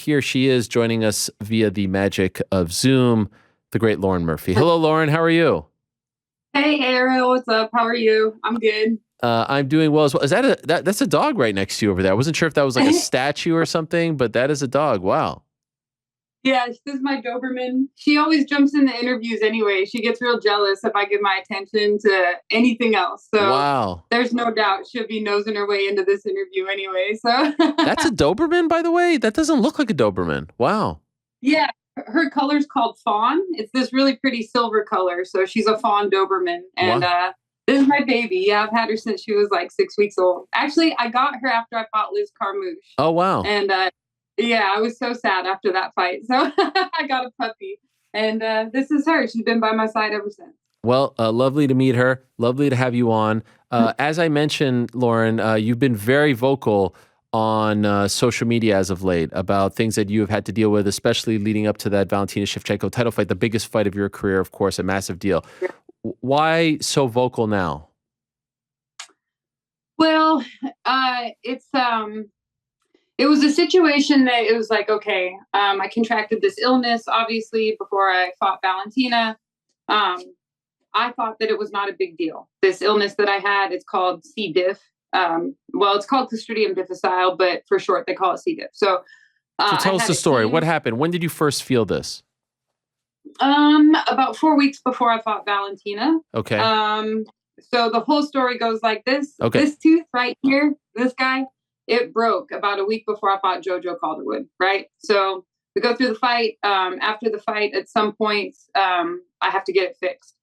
here she is joining us via the magic of Zoom, the great Lauren Murphy. Hello, Lauren. How are you? Hey, Ariel. What's up? How are you? I'm good. I'm doing well as well. Is that's a dog right next to you over there? I wasn't sure if that was like a statue or something, but that is a dog. Wow. Yeah, this is my Doberman. She always jumps in the interviews anyway. She gets real jealous if I give my attention to anything else. So Wow. there's no doubt she'll be nosing her way into this interview anyway. So That's a Doberman, by the way? That doesn't look like a Doberman. Wow. yeah, her color's called fawn. It's this really pretty silver color. So she's a fawn Doberman. And Wow. this is my baby. Yeah, I've had her since she was like 6 weeks old. Actually, I got her after I fought Liz Carmouche. Oh, wow. And yeah, I was so sad after that fight. So I got a puppy. And this is her. She's been by my side ever since. Well, lovely to meet her. Lovely to have you on. As I mentioned, Lauren, you've been very vocal on social media as of late about things that you have had to deal with, especially leading up to that Valentina Shevchenko title fight, the biggest fight of your career, of course, a massive deal. Why so vocal now? Well, it was a situation that it was like, okay, I contracted this illness, obviously, before I fought Valentina. I thought that it was not a big deal. This illness that I had, it's called C-Diff. It's called Clostridium difficile, but for short, they call it C-Diff. So tell us the story. What happened? When did you first feel this? About 4 weeks before I fought Valentina. Okay. So the whole story goes like this. Okay. This tooth right here, this guy, it broke about a week before I fought JoJo Calderwood, right? So we go through the fight. After the fight, at some point, I have to get it fixed.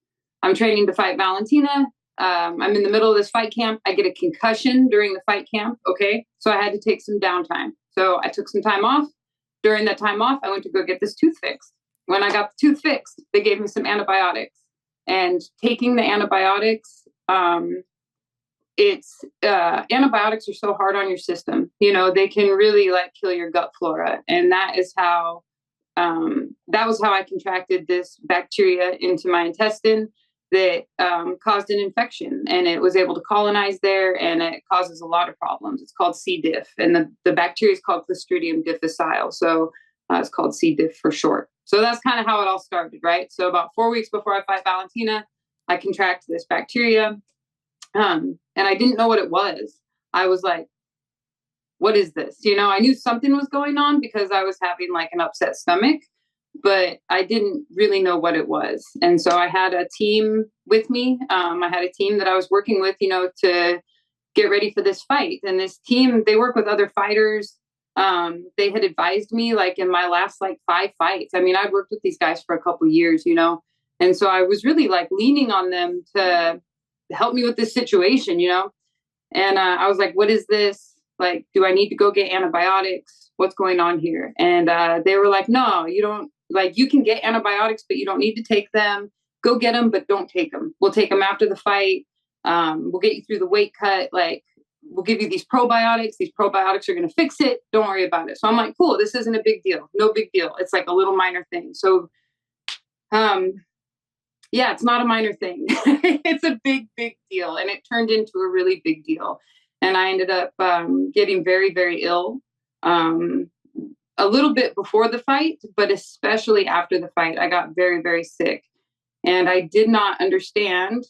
I'm training to fight Valentina. I'm in the middle of this fight camp. I get a concussion during the fight camp, okay? So I had to take some downtime. So I took some time off. During that time off, I went to go get this tooth fixed. When I got the tooth fixed, they gave me some antibiotics. And taking the antibiotics, antibiotics are so hard on your system. You know, they can really like kill your gut flora. And that was how I contracted this bacteria into my intestine that caused an infection, and it was able to colonize there, and it causes a lot of problems. It's called C-Diff, and the bacteria is called Clostridium difficile. So it's called C-Diff for short. So that's kind of how it all started, right? So about 4 weeks before I fight Valentina, I contracted this bacteria, and I didn't know what it was. I was like, what is this? You know, I knew something was going on because I was having like an upset stomach, but I didn't really know what it was. And so I had a team with me. I had a team that I was working with, you know, to get ready for this fight. And this team, they work with other fighters. They had advised me like in my last like 5 fights. I mean, I'd worked with these guys for a couple of years, you know, and so I was really like leaning on them to help me with this situation, you know. And I was like, what is this? Like, do I need to go get antibiotics? What's going on here? And they were like, no, you don't. Like, you can get antibiotics, but you don't need to take them. Go get them, but don't take them. We'll take them after the fight. We'll get you through the weight cut. Like, we'll give you these probiotics. These probiotics are going to fix it. Don't worry about it. So I'm like, cool, this isn't a big deal. No big deal. It's like a little minor thing. So, yeah, it's not a minor thing. It's a big, big deal. And it turned into a really big deal. And I ended up getting very, very ill. A little bit before the fight, but especially after the fight, I got very, very sick. And I did not understand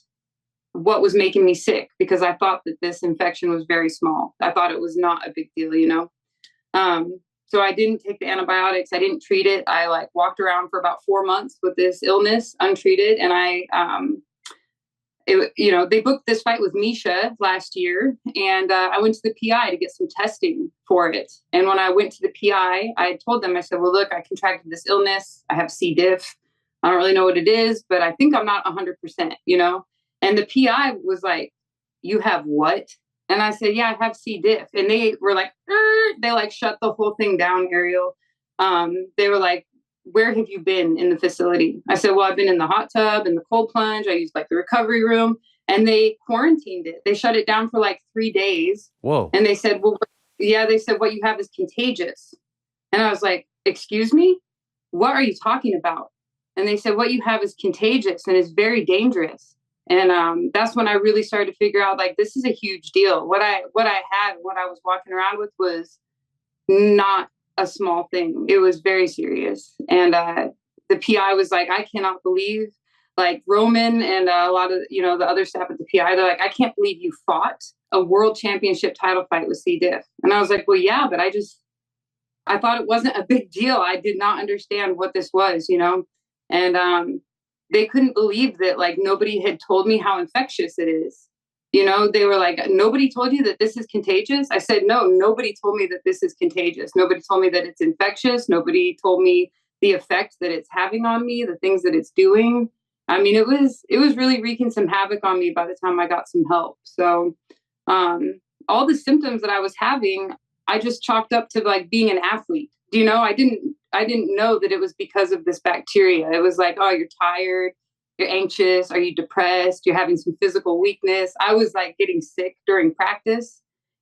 what was making me sick because I thought that this infection was very small. I thought it was not a big deal, you know? So I didn't take the antibiotics. I didn't treat it. I like walked around for about 4 months with this illness untreated. And they booked this fight with Miesha last year, and I went to the PI to get some testing for it. And when I went to the PI, I told them, I said, well, look, I contracted this illness. I have C-Diff. I don't really know what it is, but I think I'm not 100%, you know? And the PI was like, you have what? And I said, yeah, I have C-Diff. And they were like, they like shut the whole thing down, Ariel. They were like, where have you been in the facility? I said, well, I've been in the hot tub and the cold plunge. I used like the recovery room, and they quarantined it. They shut it down for like 3 days. Whoa. And they said, well, yeah, they said, what you have is contagious. And I was like, excuse me? What are you talking about? And they said, what you have is contagious and is very dangerous. And that's when I really started to figure out, like, this is a huge deal. What I was walking around with was not a small thing. It was very serious. And the PI was like, I cannot believe, like Roman and a lot of, the other staff at the PI, they're like, I can't believe you fought a world championship title fight with C-Diff. And I was like, well, yeah, but I thought it wasn't a big deal. I did not understand what this was, and they couldn't believe that, like, nobody had told me how infectious it is. They were like, nobody told you that this is contagious? I said, no, nobody told me that this is contagious. Nobody told me that it's infectious. Nobody told me the effect that it's having on me, the things that it's doing. I mean, it was really wreaking some havoc on me by the time I got some help. So all the symptoms that I was having, I just chalked up to like being an athlete. I didn't know that it was because of this bacteria. It was like, oh, you're tired, you're anxious, are you depressed, you're having some physical weakness. I was like getting sick during practice.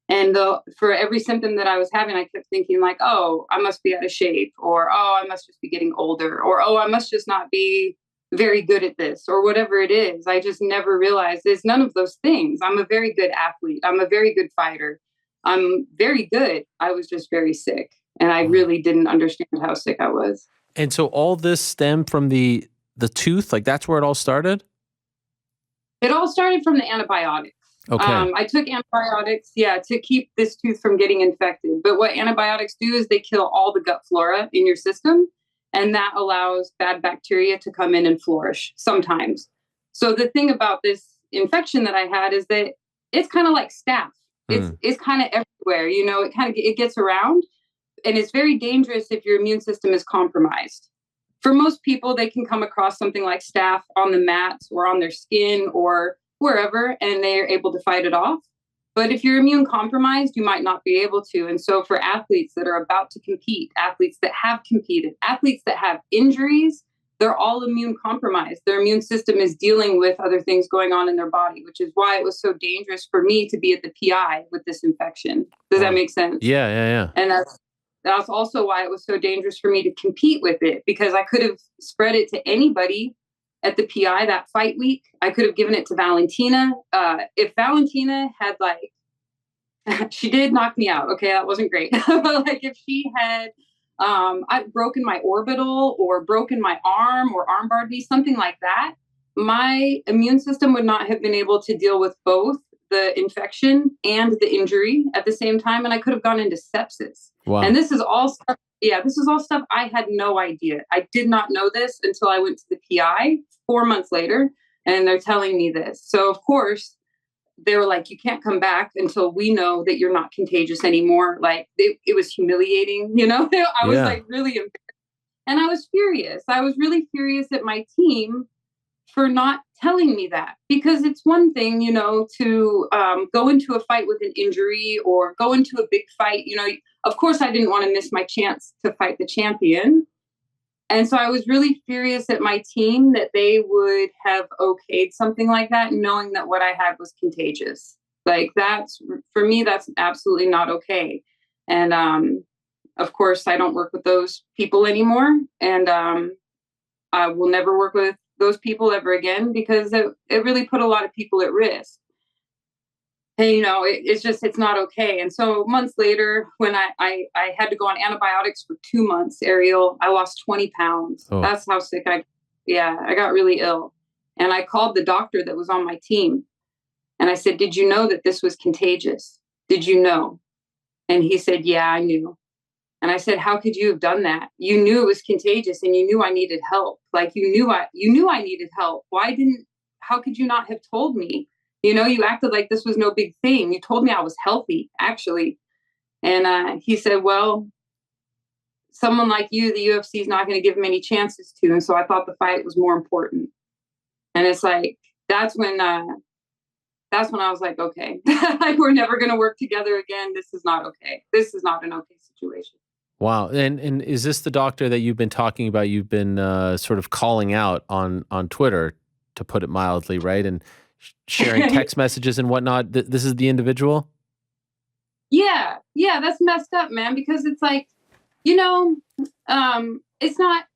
And for every symptom that I was having, I kept thinking like, oh, I must be out of shape, or, oh, I must just be getting older, or, oh, I must just not be very good at this, or whatever it is. I just never realized there's none of those things. I'm a very good athlete. I'm a very good fighter. I'm very good. I was just very sick. And I really didn't understand how sick I was. And so all this stemmed from the tooth? Like that's where it all started? It all started from the antibiotics. Okay. I took antibiotics, to keep this tooth from getting infected. But what antibiotics do is they kill all the gut flora in your system. And that allows bad bacteria to come in and flourish sometimes. So the thing about this infection that I had is that it's kind of like staph. It's kind of everywhere, it gets around, and it's very dangerous if your immune system is compromised. For most people, they can come across something like staph on the mats or on their skin or wherever, and they are able to fight it off. But if you're immune compromised, you might not be able to. And so for athletes that are about to compete, athletes that have competed, athletes that have injuries, they're all immune compromised. Their immune system is dealing with other things going on in their body, which is why it was so dangerous for me to be at the PI with this infection. Does that make sense? Yeah. And that's also why it was so dangerous for me to compete with it, because I could have spread it to anybody at the PI that fight week. I could have given it to Valentina. If Valentina had she did knock me out. Okay, that wasn't great. But like if she had I've broken my orbital or broken my arm or armbarred me, something like that, my immune system would not have been able to deal with both the infection and the injury at the same time. And I could have gone into sepsis. Wow. And this is all stuff. Yeah, this is all stuff I had no idea. I did not know this until I went to the PI 4 months later, and they're telling me this. So of course, they were like, you can't come back until we know that you're not contagious anymore. Like it was humiliating, I was like really embarrassed. And I was furious. I was really furious at my team for not telling me that, because it's one thing, to go into a fight with an injury or go into a big fight. Of course, I didn't want to miss my chance to fight the champion. And so I was really furious at my team that they would have okayed something like that, knowing that what I had was contagious. Like for me, that's absolutely not okay. And of course, I don't work with those people anymore. And I will never work with those people ever again, because it really put a lot of people at risk. And, it's not okay. And so months later, when I had to go on antibiotics for 2 months, Ariel, I lost 20 pounds. Oh. That's how sick I got really ill. And I called the doctor that was on my team. And I said, did you know that this was contagious? Did you know? And he said, yeah, I knew. And I said, how could you have done that? You knew it was contagious and you knew I needed help. Like you knew I needed help. How could you not have told me? You acted like this was no big thing. You told me I was healthy, actually. And he said, well, someone like you, the UFC is not going to give many chances to. And so I thought the fight was more important. And it's like, that's when I was like, okay, like we're never going to work together again. This is not okay. This is not an okay situation. Wow. And is this the doctor that you've been talking about? You've been sort of calling out on Twitter, to put it mildly, right? And sharing text messages and whatnot. This is the individual? Yeah, that's messed up, man, because it's like, it's not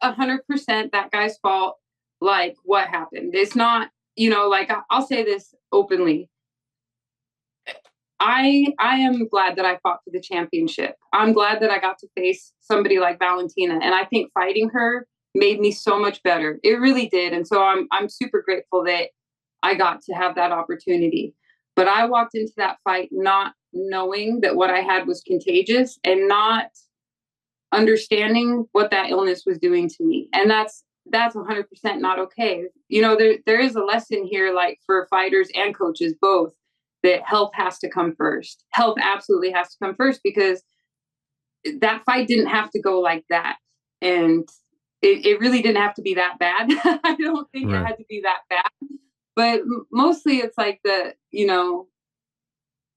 100% that guy's fault. Like what happened? It's not, like I'll say this openly. I am glad that I fought for the championship. I'm glad that I got to face somebody like Valentina, and I think fighting her made me so much better. It really did, and so I'm super grateful that I got to have that opportunity. But I walked into that fight not knowing that what I had was contagious and not understanding what that illness was doing to me. And that's 100% not okay. You know, there is a lesson here, like for fighters and coaches both, that health has to come first. Health absolutely has to come first, because that fight didn't have to go like that. And it really didn't have to be that bad. I don't think it Right. had to be that bad. But mostly it's like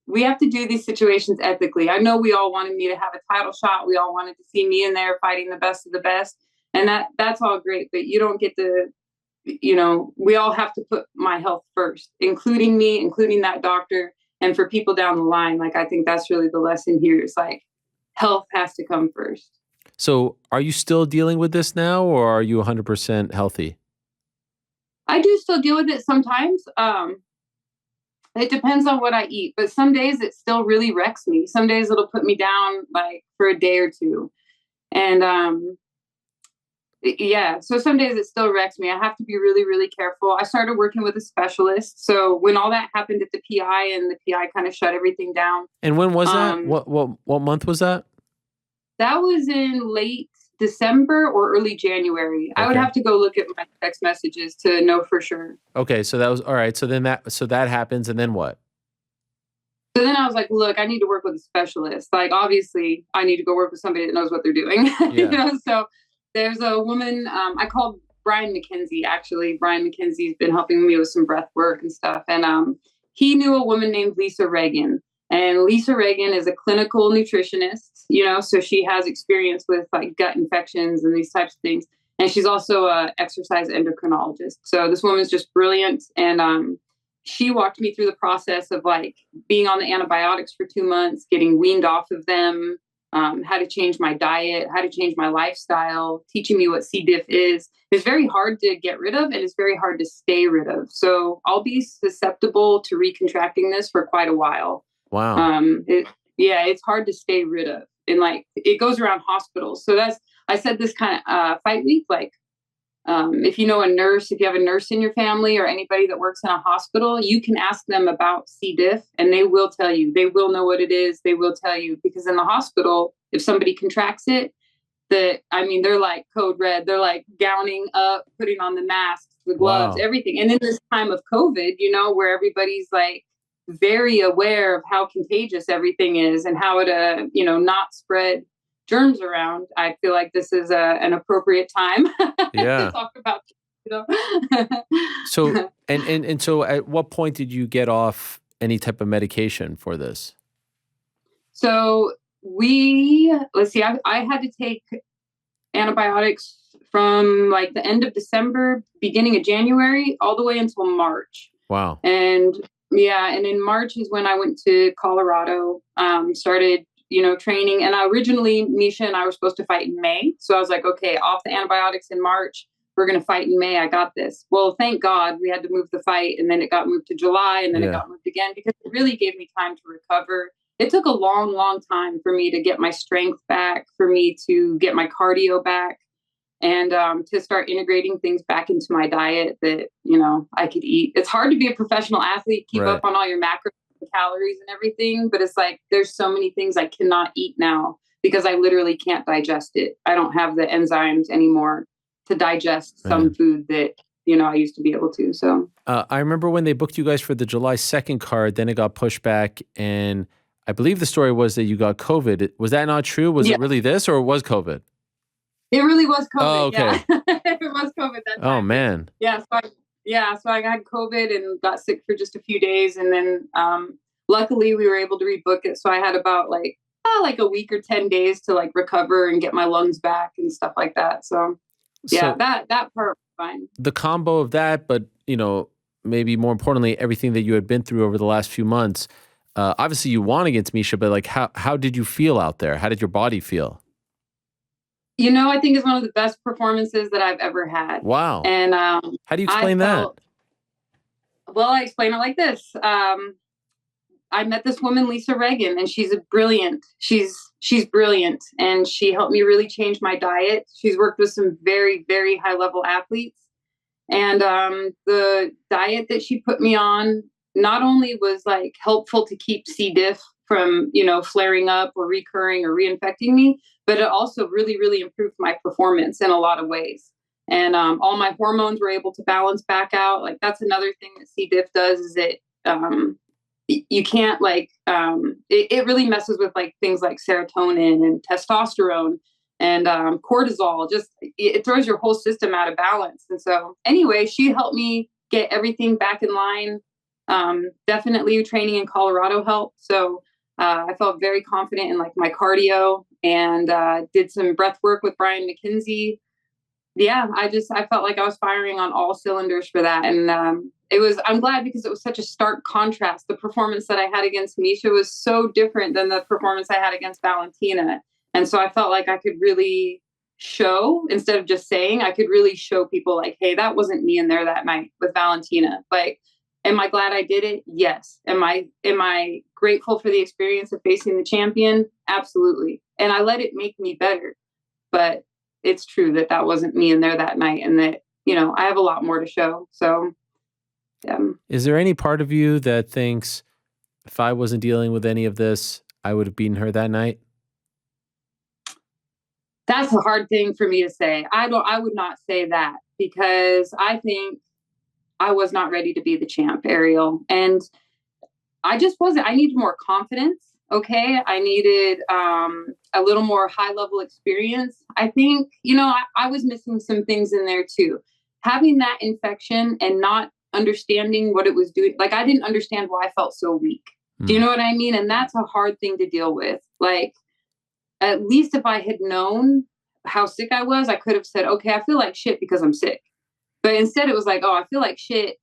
we have to do these situations ethically. I know we all wanted me to have a title shot. We all wanted to see me in there fighting the best of the best. And that's all great, but you don't get to, we all have to put my health first, including me, including that doctor. And for people down the line, like, I think that's really the lesson here. It's like health has to come first. So are you still dealing with this now, or are you 100% healthy? I do still deal with it sometimes. It depends on what I eat, but some days it still really wrecks me. Some days it'll put me down like for a day or two. And yeah, so some days it still wrecks me. I have to be really, really careful. I started working with a specialist. So when all that happened at the PI and the PI kind of shut everything down. And when was that? What month was that? That was in late December or early January. I would Okay. have to go look at my text messages to know for sure. Okay, so that was all right. So then that happens, and then what? So then I was like, look, I need to work with a specialist. Like, obviously, I need to go work with somebody that knows what they're doing. Yeah. So there's a woman, I called Brian McKenzie, actually. Brian McKenzie's been helping me with some breath work and stuff. And he knew a woman named Lisa Reagan. And Lisa Reagan is a clinical nutritionist, so she has experience with like gut infections and these types of things. And she's also a exercise endocrinologist. So this woman's just brilliant. And she walked me through the process of like being on the antibiotics for 2 months, getting weaned off of them, how to change my diet, how to change my lifestyle, teaching me what C-Diff is. It's very hard to get rid of, and it's very hard to stay rid of. So I'll be susceptible to recontracting this for quite a while. Wow. It's hard to stay rid of. And like, it goes around hospitals. So I said this kind of fight week, like, if you know a nurse, if you have a nurse in your family or anybody that works in a hospital, you can ask them about C. diff and they will tell you. They will know what it is. They will tell you, because in the hospital, if somebody contracts it, they're like code red. They're like gowning up, putting on the masks, the gloves, Wow. everything. And in this time of COVID, where everybody's like very aware of how contagious everything is and how it, not spread germs around, I feel like this is an appropriate time to Yeah. talk about. So and so at what point did you get off any type of medication for this? So let's see, I had to take antibiotics from like the end of December, beginning of January, all the way until March. Wow. And yeah, and in March is when I went to Colorado, started, training. And originally, Miesha and I were supposed to fight in May. So I was like, okay, off the antibiotics in March. We're going to fight in May. I got this. Well, thank God we had to move the fight, and then it got moved to July, and then it Yeah. got moved again, because it really gave me time to recover. It took a long, long time for me to get my strength back, for me to get my cardio back, and to start integrating things back into my diet that, I could eat. It's hard to be a professional athlete, keep Right. up on all your macros and calories and everything, but it's like there's so many things I cannot eat now because I literally can't digest it. I don't have the enzymes anymore to digest some Man. food that, I used to be able to. So I remember when they booked you guys for the July 2nd card, then it got pushed back, and I believe the story was that you got COVID. Was that not true? Was yeah, it really this, or it was COVID? it really was COVID. Oh, okay. Yeah, it was COVID that time. Oh, man. So I had COVID and got sick for just a few days, and then luckily we were able to rebook it. So I had about like a week or 10 days to like recover and get my lungs back and stuff like that. So yeah, So that part was fine. the combo of that, but maybe more importantly, everything that you had been through over the last few months. Obviously, you won against Miesha, but like, how did you feel out there? How did your body feel? I think it's one of the best performances that I've ever had. Wow. And How do you explain that? well, I explain it like this. I met this woman, Lisa Reagan, and she's brilliant, and she helped me really change my diet. She's worked with some very, very high level athletes, and the diet that she put me on not only was like helpful to keep C-Diff from, flaring up or recurring or reinfecting me, but it also really, really improved my performance in a lot of ways. And all my hormones were able to balance back out. Like that's another thing that C-Diff does is it you can't it really messes with like things like serotonin and testosterone and cortisol. Just it throws your whole system out of balance. And so anyway, she helped me get everything back in line. Definitely training in Colorado helped. So I felt very confident in like my cardio and did some breath work with Brian McKenzie. Yeah, I felt like I was firing on all cylinders for that. And I'm glad because it was such a stark contrast. The performance that I had against Miesha was so different than the performance I had against Valentina. And so I felt like I could really show, instead of just saying, I could really show people like, hey, that wasn't me in there that night with Valentina. Like, am I glad I did it? Yes. Am I grateful for the experience of facing the champion? Absolutely. And I let it make me better. But it's true that wasn't me in there that night, and that, I have a lot more to show. So, yeah. Is there any part of you that thinks if I wasn't dealing with any of this, I would have beaten her that night? That's a hard thing for me to say. I would not say that because I think I was not ready to be the champ, Ariel. And I just wasn't. I needed more confidence. Okay. I needed a little more high level experience. I think, I was missing some things in there too. Having that infection and not understanding what it was doing. Like, I didn't understand why I felt so weak. Do you know what I mean? And that's a hard thing to deal with. Like, at least if I had known how sick I was, I could have said, okay, I feel like shit because I'm sick. But instead it was like, oh, I feel like shit.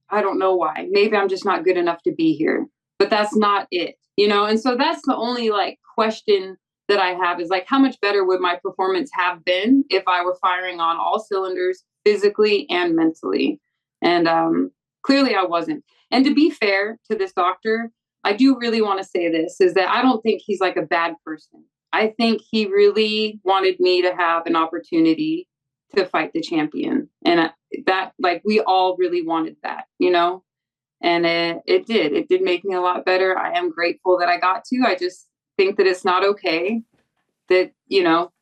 I don't know why. Maybe I'm just not good enough to be here. But that's not it. And so that's the only like question that I have is like, how much better would my performance have been if I were firing on all cylinders physically and mentally? And clearly I wasn't. And to be fair to this doctor, I do really want to say this is that I don't think he's like a bad person. I think he really wanted me to have an opportunity to fight the champion. And that, like, we all really wanted that, and it did make me a lot better. I am grateful that I got to. I just think that it's not okay that,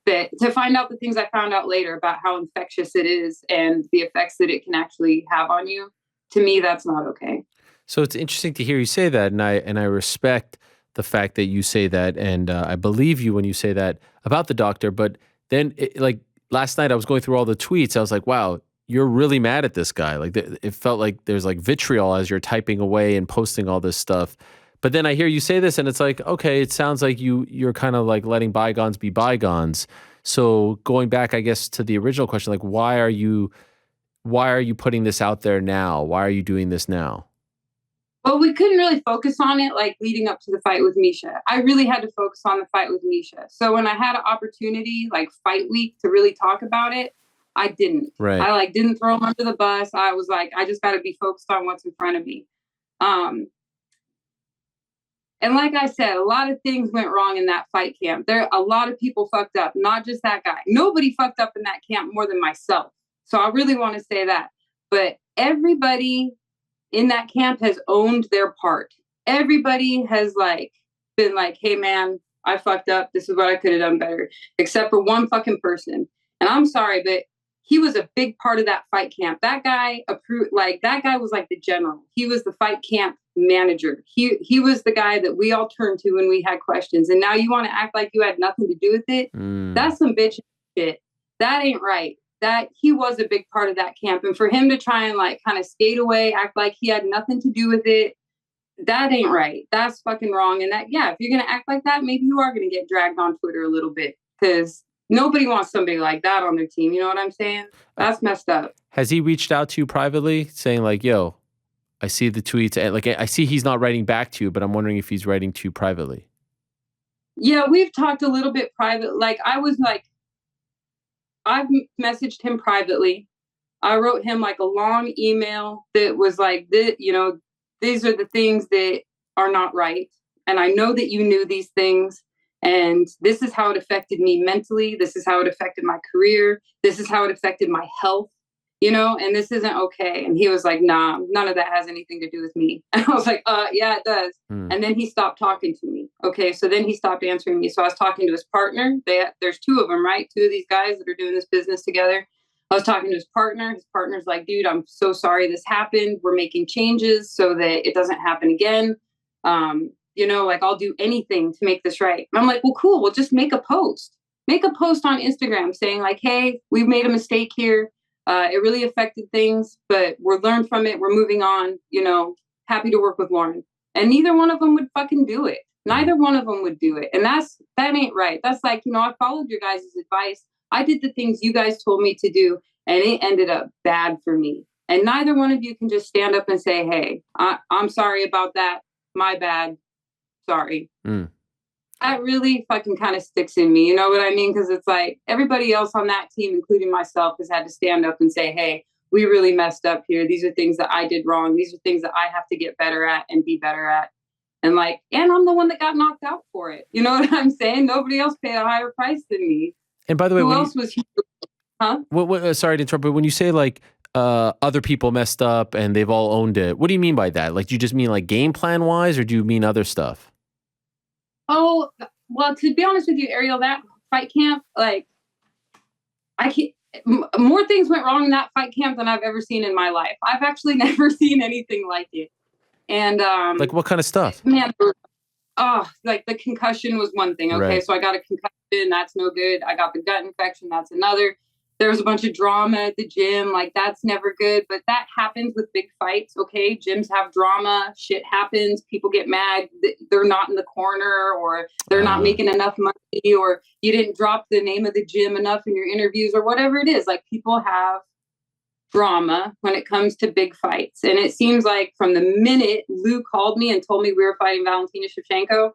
that to find out the things I found out later about how infectious it is and the effects that it can actually have on you. To me, that's not okay. So it's interesting to hear you say that. And I respect the fact that you say that. And I believe you when you say that about the doctor. But then like last night I was going through all the tweets. I was like, wow, you're really mad at this guy. Like it felt like there's like vitriol as you're typing away and posting all this stuff. But then I hear you say this and it's like, okay, it sounds like you're kind of like letting bygones be bygones. So going back, I guess, to the original question, like why are you putting this out there now? Why are you doing this now? Well, we couldn't really focus on it like leading up to the fight with Miesha. I really had to focus on the fight with Miesha. So when I had an opportunity, like fight week, to really talk about it, I didn't. Right. I like didn't throw him under the bus. I was like, I just got to be focused on what's in front of me. And like I said, a lot of things went wrong in that fight camp. A lot of people fucked up, not just that guy. Nobody fucked up in that camp more than myself. So I really want to say that. But everybody in that camp has owned their part. Everybody has like been like, hey man, I fucked up. This is what I could have done better. Except for one fucking person. And I'm sorry, but he was a big part of that fight camp. That guy that guy was like the general. He was the fight camp manager. He was the guy that we all turned to when we had questions. And now you want to act like you had nothing to do with it? That's some bitch shit. That ain't right. That he was a big part of that camp. And for him to try and like kind of skate away, act like he had nothing to do with it, that ain't right. That's fucking wrong. And that, yeah, if you're going to act like that, maybe you are going to get dragged on Twitter a little bit because nobody wants somebody like that on their team. You know what I'm saying? That's messed up. Has he reached out to you privately saying like, yo, I see the tweets and like, I see he's not writing back to you, but I'm wondering if he's writing to you privately. Yeah, we've talked a little bit private. Like I've messaged him privately. I wrote him like a long email that was like, these are the things that are not right. And I know that you knew these things. And this is how it affected me mentally. This is how it affected my career. This is how it affected my health, and this isn't okay. And he was like, nah, none of that has anything to do with me. And I was like, yeah, it does. And then he stopped talking to me. Okay. So then he stopped answering me. So I was talking to his partner. There's two of them, right? Two of these guys that are doing this business together. I was talking to his partner. His partner's like, dude, I'm so sorry this happened. We're making changes so that it doesn't happen again. Like I'll do anything to make this right. And I'm like, well, cool. We'll just make a post. Make a post on Instagram saying like, hey, we've made a mistake here. It really affected things, but we're learned from it. We're moving on, happy to work with Lauren. And neither one of them would fucking do it. Neither one of them would do it. And that ain't right. That's like, I followed your guys' advice. I did the things you guys told me to do, and it ended up bad for me. And neither one of you can just stand up and say, hey, I'm sorry about that. My bad. Sorry. That really fucking kind of sticks in me. You know what I mean? Because it's like everybody else on that team, including myself, has had to stand up and say, hey, we really messed up here. These are things that I did wrong. These are things that I have to get better at and be better at. And I'm the one that got knocked out for it. You know what I'm saying? Nobody else paid a higher price than me. And by the way, who else was here? Huh? Sorry to interrupt, but when you say other people messed up and they've all owned it, what do you mean by that? Like, do you just mean like game plan wise, or do you mean other stuff? Oh, well, to be honest with you, Ariel, that fight camp, more things went wrong in that fight camp than I've ever seen in my life. I've actually never seen anything like it. And like what kind of stuff? Man, like the concussion was one thing. Okay, right. So I got a concussion. That's no good. I got the gut infection. That's another. There was a bunch of drama at the gym. Like, that's never good. But that happens with big fights, okay? Gyms have drama. Shit happens. People get mad. They're not in the corner, or they're not making enough money, or you didn't drop the name of the gym enough in your interviews, or whatever it is. Like, people have drama when it comes to big fights. And it seems like from the minute Lou called me and told me we were fighting Valentina Shevchenko,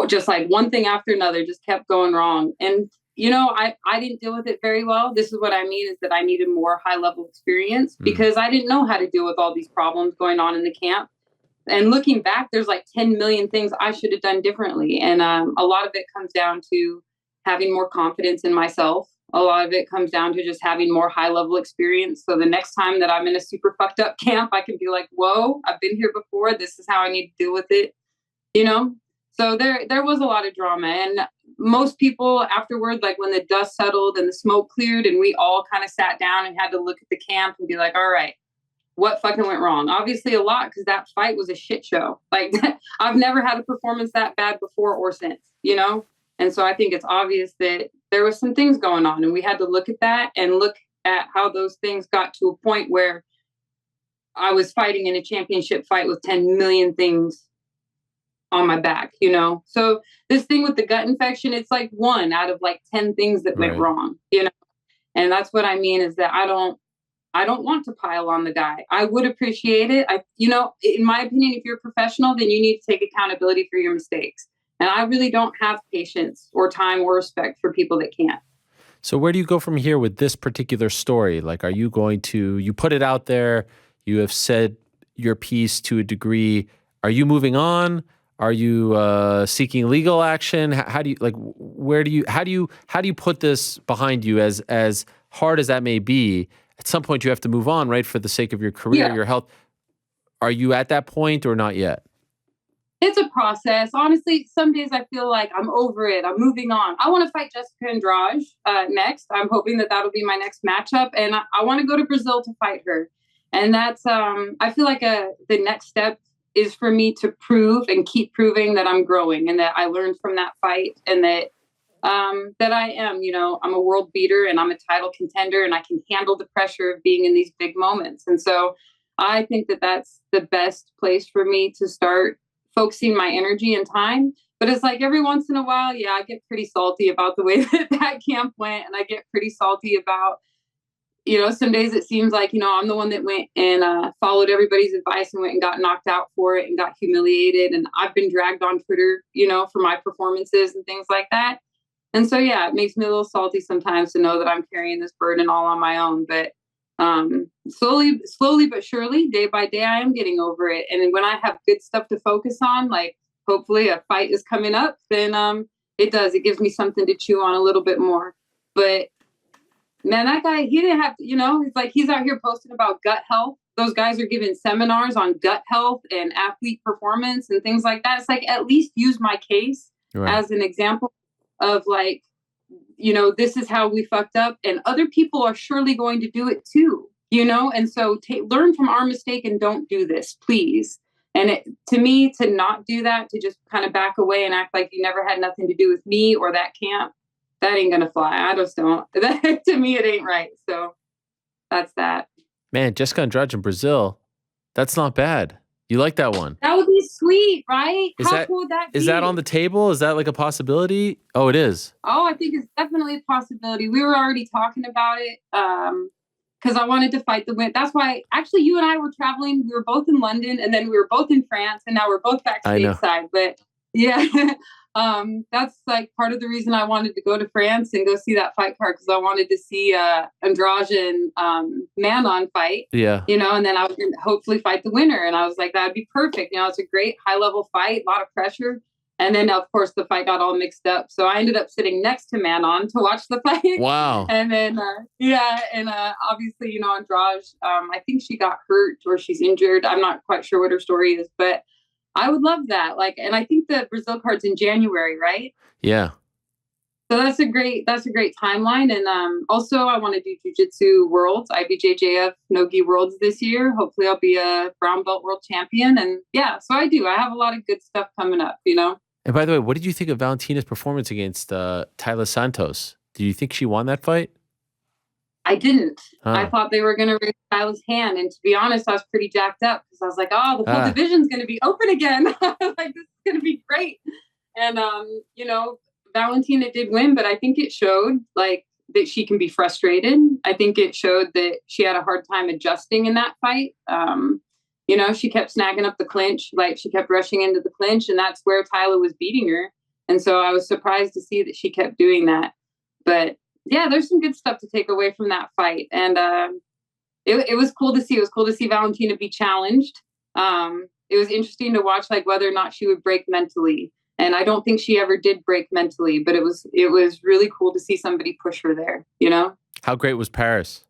just like one thing after another just kept going wrong. And I didn't deal with it very well. This is what I mean, is that I needed more high level experience because I didn't know how to deal with all these problems going on in the camp. And looking back, there's like 10 million things I should have done differently. And a lot of it comes down to having more confidence in myself. A lot of it comes down to just having more high level experience. So the next time that I'm in a super fucked up camp, I can be like, whoa, I've been here before. This is how I need to deal with it. So there was a lot of drama. And most people afterward, like when the dust settled and the smoke cleared and we all kind of sat down and had to look at the camp and be like, all right, what fucking went wrong? Obviously a lot, because that fight was a shit show. Like, I've never had a performance that bad before or since, And so I think it's obvious that there was some things going on, and we had to look at that and look at how those things got to a point where I was fighting in a championship fight with 10 million things on my back, So this thing with the gut infection, it's like one out of like 10 things that went wrong, And that's what I mean, is that I don't want to pile on the guy. I would appreciate it. In my opinion, if you're a professional, then you need to take accountability for your mistakes. And I really don't have patience or time or respect for people that can't. So where do you go from here with this particular story? Like, are you going to, you put it out there, you have said your piece to a degree. Are you moving on? Are you seeking legal action? How do you how do you put this behind you, as hard as that may be? At some point you have to move on, right? For the sake of your career, your health. Are you at that point or not yet? It's a process. Honestly, some days I feel like I'm over it. I'm moving on. I want to fight Jessica Andrade next. I'm hoping that that'll be my next matchup. And I want to go to Brazil to fight her. And that's, I feel like the next step is for me to prove and keep proving that I'm growing and that I learned from that fight, and that I am, I'm a world beater and I'm a title contender, and I can handle the pressure of being in these big moments. And so I think that that's the best place for me to start focusing my energy and time. But it's like every once in a while, I get pretty salty about the way that camp went. And I get pretty salty about, some days it seems like, I'm the one that went and followed everybody's advice and went and got knocked out for it and got humiliated. And I've been dragged on Twitter, for my performances and things like that. And so, it makes me a little salty sometimes to know that I'm carrying this burden all on my own. But Slowly but surely, day by day, I am getting over it. And when I have good stuff to focus on, like hopefully a fight is coming up, then it gives me something to chew on a little bit more. But man, that guy, he didn't have to, it's like he's out here posting about gut health. Those guys are giving seminars on gut health and athlete performance and things like that. It's like, at least use my case as an example of like, this is how we fucked up, and other people are surely going to do it too, and so learn from our mistake and don't do this, please. And to me, to not do that, to just kind of back away and act like you never had nothing to do with me or that camp, that ain't gonna fly. I just don't. To me, it ain't right. So that's that. Man, Jessica Andrade in Brazil, that's not bad. You like that one? That would be sweet, right? How cool would that be? Is that on the table? Is that like a possibility? Oh, it is. Oh, I think it's definitely a possibility. We were already talking about it because I wanted to fight the win. That's why, actually, you and I were traveling. We were both in London, and then we were both in France, and now we're both back stateside. But yeah, that's like part of the reason I wanted to go to France and go see that fight card, because I wanted to see Andrade and Manon fight. Yeah. And then I was going to hopefully fight the winner. And I was like, that'd be perfect. It's a great high level fight, a lot of pressure. And then, of course, the fight got all mixed up. So I ended up sitting next to Manon to watch the fight. Wow. And then, obviously, Andrade, I think she got hurt or she's injured. I'm not quite sure what her story is, but I would love that. And I think the Brazil card's in January, right? Yeah. So that's a great timeline. And also I want to do Jiu-Jitsu Worlds, IBJJF No-Gi Worlds this year. Hopefully I'll be a brown belt world champion. And yeah, so I have a lot of good stuff coming up, And by the way, what did you think of Valentina's performance against Taila Santos? Do you think she won that fight? I didn't. I thought they were going to raise Tyler's hand. And to be honest, I was pretty jacked up because I was like, oh, the whole division's going to be open again. Like, this is going to be great. And, Valentina did win, but I think it showed like that she can be frustrated. I think it showed that she had a hard time adjusting in that fight. She kept snagging up the clinch, like she kept rushing into the clinch, and that's where Tyler was beating her. And so I was surprised to see that she kept doing that. But yeah, there's some good stuff to take away from that fight. And it was cool to see. It was cool to see Valentina be challenged. It was interesting to watch like whether or not she would break mentally. And I don't think she ever did break mentally, but it was really cool to see somebody push her there, How great was Paris?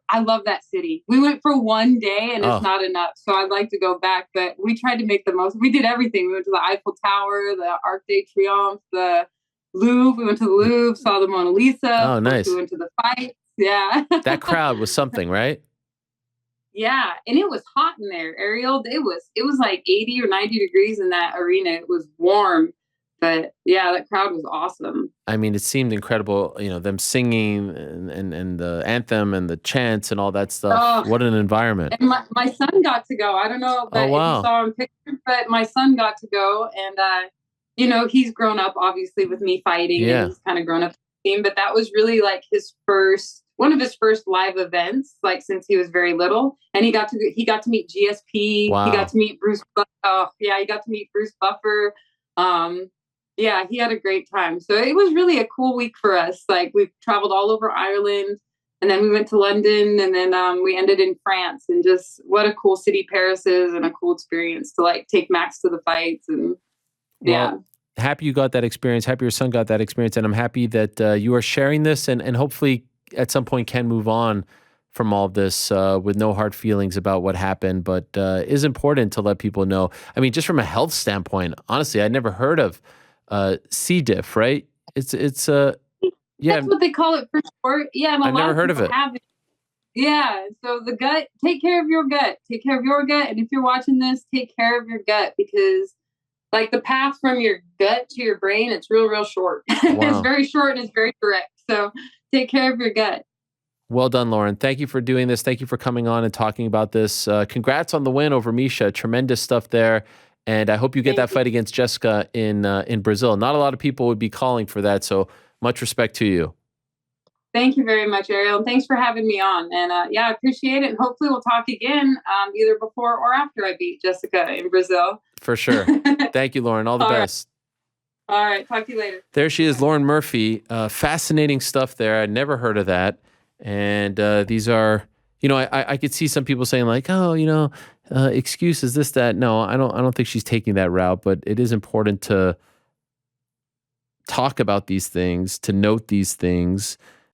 I love that city. We went for one day and it's not enough. So I'd like to go back, but we tried to make the most. We did everything. We went to the Eiffel Tower, the Arc de Triomphe, the Louvre. We went to the Louvre, saw the Mona Lisa. Oh, nice. We went to the fights. Yeah. That crowd was something, right? Yeah. And it was hot in there, Ariel. It was like 80 or 90 degrees in that arena. It was warm. But yeah, that crowd was awesome. I mean, it seemed incredible, them singing and the anthem and the chants and all that stuff. Oh, what an environment. And my son got to go. I don't know if you saw him pictures, but my son got to go. And, he's grown up, obviously, with me fighting. Yeah. And he's kind of grown up with the team. But that was really like one of his first live events, like since he was very little. And he got to meet GSP. Wow. He got to meet Bruce. He got to meet Bruce Buffer. Yeah, he had a great time. So it was really a cool week for us. Like we traveled all over Ireland, and then we went to London, and then we ended in France. And just what a cool city Paris is, and a cool experience to like take Max to the fights. And yeah. Well, happy you got that experience. Happy your son got that experience. And I'm happy that you are sharing this and hopefully at some point can move on from all of this with no hard feelings about what happened, but is important to let people know. I mean, just from a health standpoint, honestly, I'd never heard of C-Diff, right? It's yeah. That's what they call it for short. Yeah, and I've never heard of it. Yeah, so the gut, take care of your gut. Take care of your gut, and if you're watching this, take care of your gut, because like the path from your gut to your brain, it's real short. Wow. It's very short and it's very direct. So take care of your gut. Well done, Lauren. Thank you for doing this. Thank you for coming on and talking about this. Congrats on the win over Miesha. Tremendous stuff there. And I hope you get that fight against Jessica in Brazil. Not a lot of people would be calling for that, so much respect to you. Thank you very much, Ariel. And thanks for having me on. And I appreciate it. And hopefully we'll talk again either before or after I beat Jessica in Brazil. For sure. Thank you, Lauren. All the best. Right. All right. Talk to you later. There she is, Lauren Murphy. Fascinating stuff there. I'd never heard of that. And these are, I could see some people saying like, oh, excuses, this, that. No, I don't think she's taking that route, but it is important to talk about these things, to note these things,